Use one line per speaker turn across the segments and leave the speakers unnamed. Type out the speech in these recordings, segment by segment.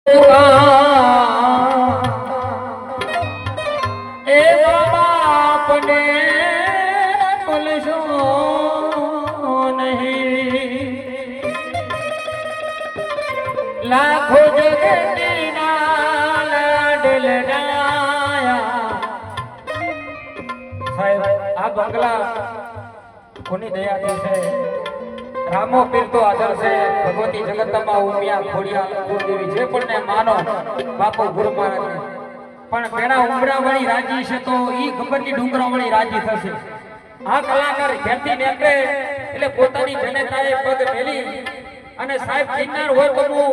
એ બાપને ભૂલશો નહીં, લાખો જગતના લાડલડાયા. સાહેબ આ બંગલા કોની દયાથી છે? રામો પીર તો આદર છે, ભગવતી જગતમાં ઉમિયા ખોડિયા ગુરુદેવી જે પણ ને માનો બાપુ ગુરુ મહારાજ, પણ પેલા ઉમરા વાળી રાજી છે તો ઈ ખબરની ડુંગરા વાળી રાજી થશે. આ કલાકાર ઘેરથી નીકળે એટલે પોતાની જનતાએ પગ મેલી અને સાહેબ કિન્નાર હોય તો હું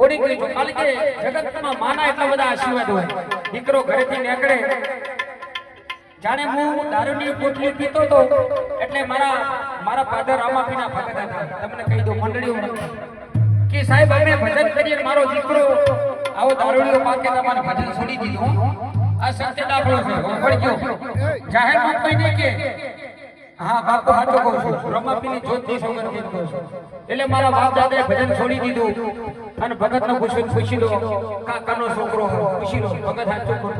ઓડી ગઈ છું, કારણ કે જગતમાં માના એટલા બધા આશીર્વાદ હોય. દીકરો ઘરેથી નીકળે જાણે હું દારૂની પોટલી પીતો તો એટલે મારા ફાધર રામાપીના ભગત હતા. તમને કહી દઉં મંડળીઓ કે સાહેબ અમે ભજન કરીએ, મારો દીકરો આવો દારૂડીઓ પાકે તમારે ભજન છોડી દીધું. આ સત્ય દાખલો છે, વળજો જાહેર મંતવ્ય નહીં કે હા બાપુ હાચો કહું છું, રામાપીની જ્યોતિ સોગંદ કહું છું. એટલે મારા બાપ દાદાએ ભજન છોડી દીધું અને ભગતને પૂછી લો, કાકાનો છોકરો પૂછી લો, ભગત હાચો કહું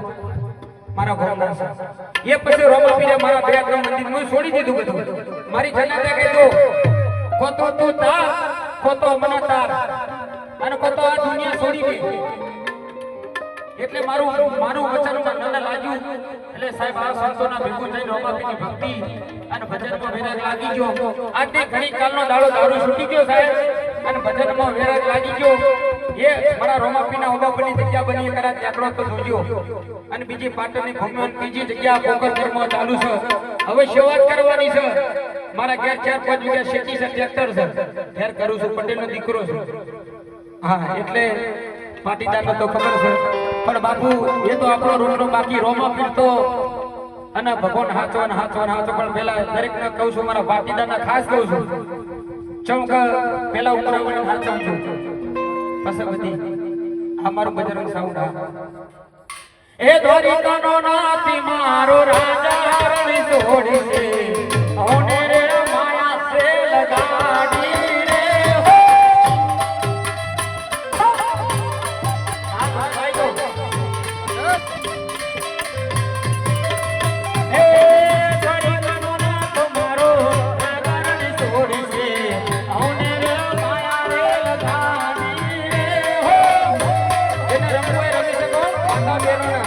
મારા ઘરના છે. એ પછી રામાપીને મારા બે ત્રણ મંદિર હું છોડી દીધું બધું. મારી જનતા કીધું કોતો તું તાર, કોતો મને તાર, અને કોતો આ દુનિયા છોડી દે. એટલે મારું વચન મને લાગ્યું. એટલે સાહેબ આ સંતોના ભેગું થઈને રામાપીની ભક્તિ અને ભજનમાં વિરાગ લાગી ગયો. આજની ઘણી કાલનો દાડો દારૂ છૂટી ગયો સાહેબ, અને ભજનમાં વિરાગ લાગી ગયો. એ મારા રોમાપીના ઓબાપની જગ્યા બની કરા ત્યાકડો તો જોજો. અને બીજી પાટણની ભૂમિ બીજી જગ્યા પોકરધરમાં ચાલુ છે. હવે શરૂઆત કરવાની છે. મારા ઘેર 4-5 વીઘા શેતી છે, ટ્રેક્ટર છે, ઘેર કરું છું, પટેલનો દીકરો છું. હા એટલે પાટીદારનો તો ખબર છે, પણ બાપુ એ તો આપણો રોમનો બાકી રોમાપીર તો અને ભગવાન હાચો પણ પેલા દરેકને કહું છું, મારા પાટીદારના ખાસ કહું છું, ચમક પેલા ઉમરાવણી હાચું છું. પછી બધી અમારું બજરંગ સાઉન્ડ. એ દ્વારિકાનો નાથી મારો રાજા રણી છોડી છે, ઓને રે માયા સે લગાડી રે હો. આ ભાઈ તો એ દ્વારિકાનો નાથ મારો રાજા રણી છોડી છે, ઓને રે માયા રે લગાડી રે હો. એને રમવું રમી શકો આખા બેરોના.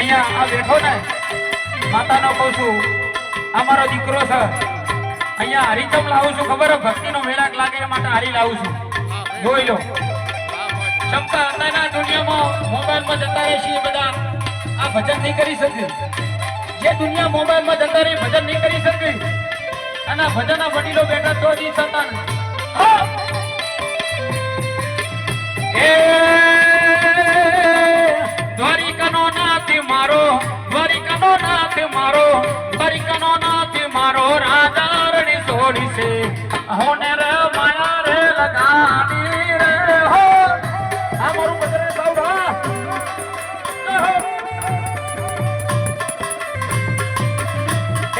અહીંયા આ બેઠો ને માતાનો કહું છું, અમારો દીકરો છે. અહીંયા હરિચમ લાવું છું, ખબર ભક્તિનો મેળાક લાગે એ માટે હરી લાવું છું. જોઈ લો ક્ષમતા અત્યારના દુનિયામાં મોબાઈલમાં જતા રહે છે બધા, આ ભજન નહીં કરી શકે. જે દુનિયા મોબાઈલમાં જતા રહી ભજન નહીં કરી શકે, અને ભજનના વડીલો બેઠા તો જ સંતાન. દ્વારિકાનો નાથ મારો, દ્વારિકાનો નાથ મારો, દ્વારિકાનો નાથ મારો રાજા રણી છોડી છે, હોને રે માયા રે લગાડી રે હો. આ મારું બજરંગ સાઉન્ડ.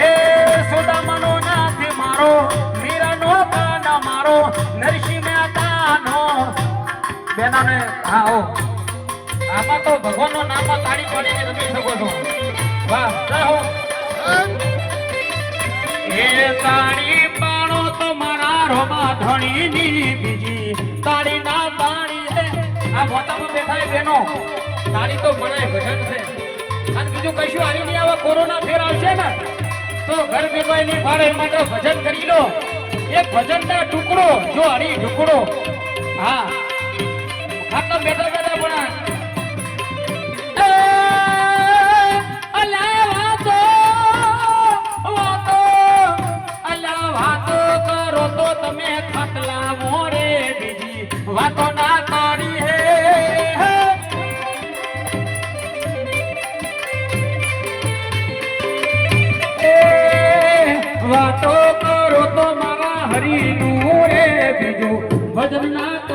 એ સુદામાનો નાથ મારો, મીરાનો કાના મારો, નરસિંહ મહેતાનો બેનાને. હા હો આમાં તો ભગવાનનો નામમાં તાળી પાડીને રમી શકો છો. વાહ રહો. એ તાળી પાડો તો મારા રોમા ધણીની બીજી તાળી ના પાડી હે. આ મોટામાં બેઠા બેનો તાળી તો મળે ભજન છે. અને બીજું કશું હારી નહીં આવે, કોરોના ફેર આવશે ને તો ઘર બેભાઈ નહીં પાડે માટે ભજન કરી લો. એક ભજનના ટુકડો જો હરી ટુકડો. હા આટલા બેઠા બેઠા પણ તમે ખાટલા મોરે બીજી વાતો ના કરી હે.
ના